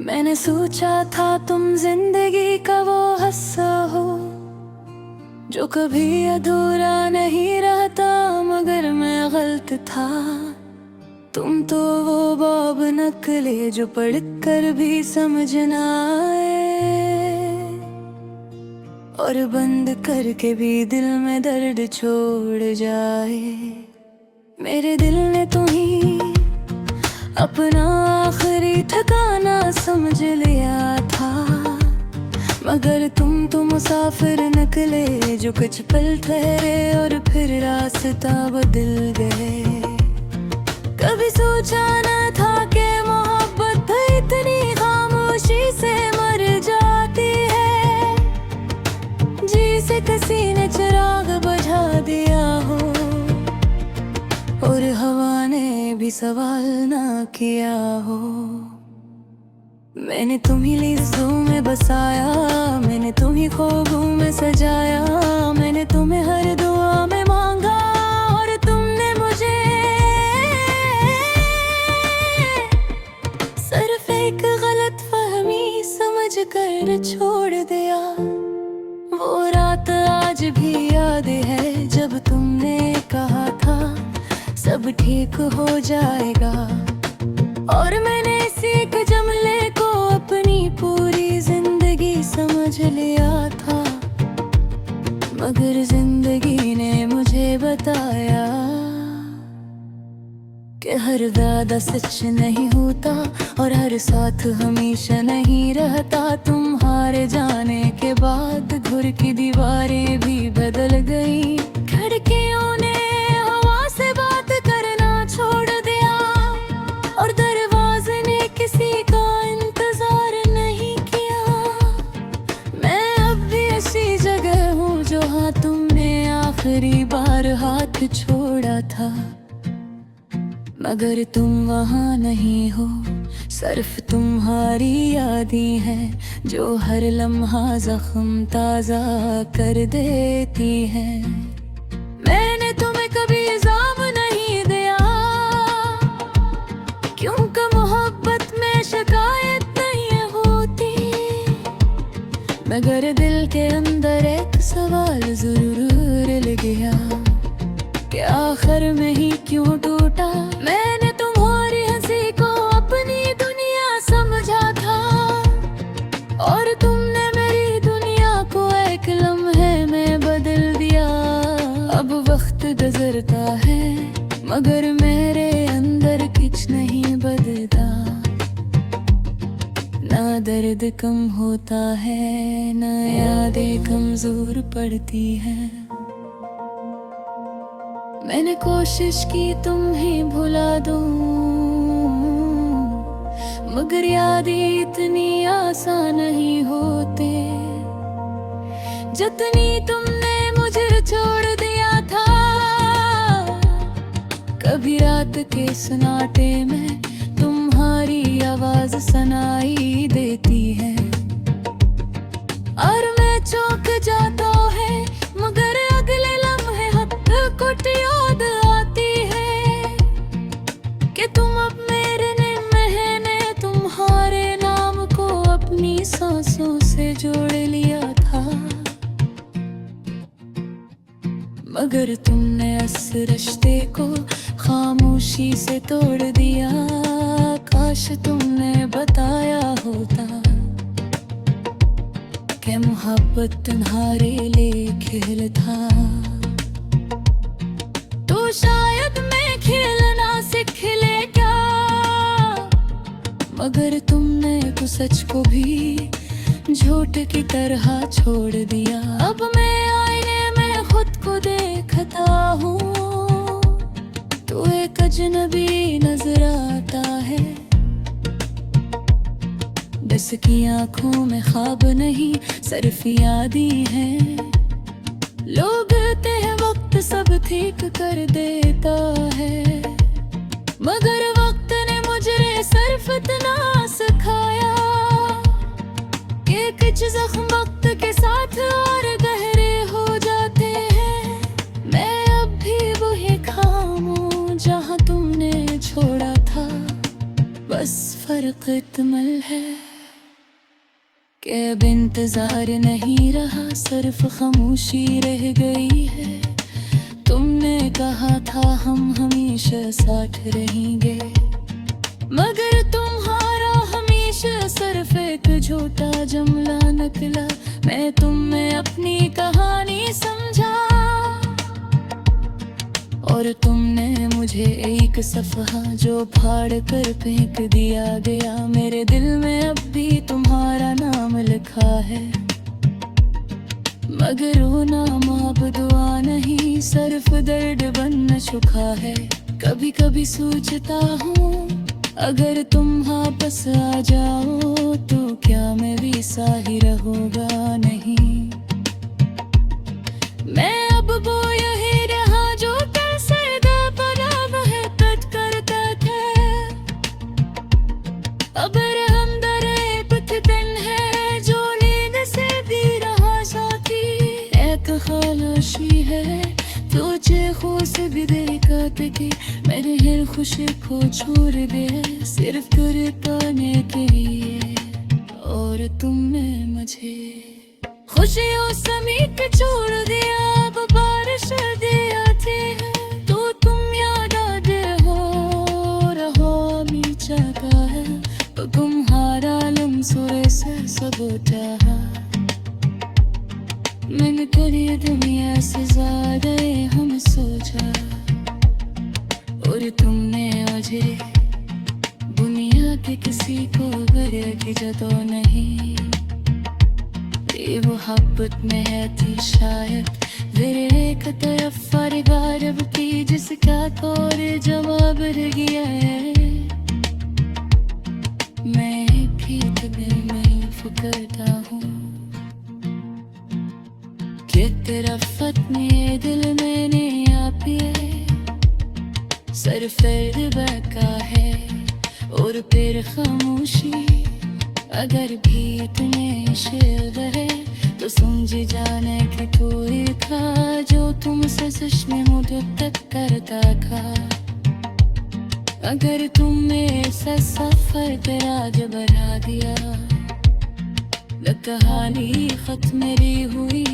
मैंने सोचा था तुम जिंदगी का वो हिस्सा हो जो कभी अधूरा नहीं रहता, मगर मैं गलत था। तुम तो वो बॉब नकले जो पढ़कर भी समझ ना आए, और बंद करके भी दिल में दर्द छोड़ जाए। मेरे दिल ने तुम्हीं अपना आखिरी ठिकाना समझ लिया था, मगर तुम तो मुसाफिर निकले जो कुछ पल ठहरे और फिर रास्ता बदल गए। कभी सोचा न था कि मोहब्बत इतनी खामोशी से मर जाती है, जी से किसी ने चिराग बुझा दिया हो और हवा ने भी सवाल ना किया हो। मैंने तुम्हीं लफ्ज़ों में बसाया, मैंने तुम्हीं ख्वाबों में सजाया, मैंने तुम्हें हर दुआ में मांगा और तुमने मुझे सिर्फ एक गलत फहमी समझ कर छोड़ दिया। वो रात आज भी याद है जब तुमने कहा था सब ठीक हो जाएगा, और मैंने इसी एक जुमले को अपनी पूरी जिंदगी समझ लिया था, मगर जिंदगी ने मुझे बताया कि हर वादा सच नहीं होता और हर साथ हमेशा नहीं रहता। तुम हार जाने के बाद घर की दीवारें भी बदल गई, खिड़कियों ने हवा से बात करना छोड़ दिया और दरवाजे ने किसी का इंतजार नहीं किया। मैं अब भी उसी जगह हूँ जहाँ तुमने आखिरी बार हाथ छोड़ा था, मगर तुम वहाँ नहीं हो। सिर्फ तुम्हारी यादें हैं जो हर लम्हा जख्म ताज़ा कर देती हैं। मैंने तुम्हें कभी इल्ज़ाम नहीं दिया, क्योंकि मोहब्बत में शिकायत नहीं होती, मगर दिल के अंदर एक सवाल जरूर रह गया कि आखिर में ही क्यों टूटा। मैंने तुम्हारी हंसी को अपनी दुनिया समझा था और तुमने मेरी दुनिया को एक लम्हे में बदल दिया। अब वक्त गुजरता है मगर मेरे अंदर कुछ नहीं बदलता, ना दर्द कम होता है ना यादें कमजोर पड़ती हैं। मैंने कोशिश की तुम्हें भुला दूं, मगर यादें इतनी आसान नहीं होते जितनी तुमने मुझे छोड़ दिया था। कभी रात के सन्नाटे में तुम्हारी आवाज सुनाई देती है और मैं चौंक जाता है, मगर अगले लम्हे कुछ याद आती है कि तुम अब मेरे मैंने तुम्हारे नाम को अपनी सांसों से जोड़ लिया था, मगर तुमने इस रिश्ते को खामोशी से तोड़ दिया। काश तुमने बताया होता कि मोहब्बत तुम्हारे लिए खेल था, तो शायद मैं खेलना सीख ले क्या। मगर तुमने तो सच को भी झूठ की तरह छोड़ दिया। अब मैं आईने में खुद को देखता हूँ, तो एक अजनबी नजर आता है। बस की आंखों में ख्वाब नहीं सिर्फ यादें हैं। लोग कहते हैं वक्त सब ठीक कर देता है, मगर वक्त ने मुझे सिर्फ इतना सिखाया कि कुछ जख्म वक्त के साथ और गहरे हो जाते हैं। मैं अब भी वही खामों जहाँ तुमने छोड़ा था, बस फर्क इतना है कि अब इंतजार नहीं रहा, सिर्फ खामोशी रह गई है। तुमने कहा था हम हमेशा साथ रहेंगे, मगर तुम्हारा हमेशा सिर्फ एक झूठा जुमला निकला। मैं तुम में अपनी कहानी समझा और तुमने मुझे एक सफ़हा जो फाड़ कर फेंक दिया गया। मेरे दिल में अब भी तुम्हारा नाम लिखा है, मगर वो नाम अब दुआ नहीं सिर्फ दर्द बन चुका है। कभी कभी सोचता हूँ अगर तुम वापस आ जाओ तो क्या मैं वैसा ही रहूँगा? नहीं, मैं अब वो यही रहा जो कल से बड़ा महबत करता था। अब हम दर एक दिन है जो नींद से भी रहा साथी। एक खामोशी है तो चेखों से भी देखते कि मेरे हर खुशी को छोड़ दे सिर्फ तेरे पाने के लिए। और तुमने मुझे खुशियों समेत छोड़ दिया, अब बारिश दे आती है तो तुम याद आते हो। रहो नीचा का है तो तुम्हारा लम्सों से सब चाहा। मैंने करी दुनिया से ज्यादा हम सोचा, और तुमने मुझे दुनिया के किसी को की जतो नहीं। ये मोहब्बत में है थी शायद मेरे एक तरफ परिवार की जिसका कोई जवाब रह गया है। मैं भी तुम्हें महफ करता हूँ कि तेरा फतने दिल मैंने आप सिर्फ बका है और फिर खामोशी। अगर भी इतने शेर है तो समझ जाने कि कोई था जो तुमसे सच में मुद्दत करता था। अगर तुमने ऐसा सफर तेरा जब बना दिया न कहानी खत्म मेरी हुई।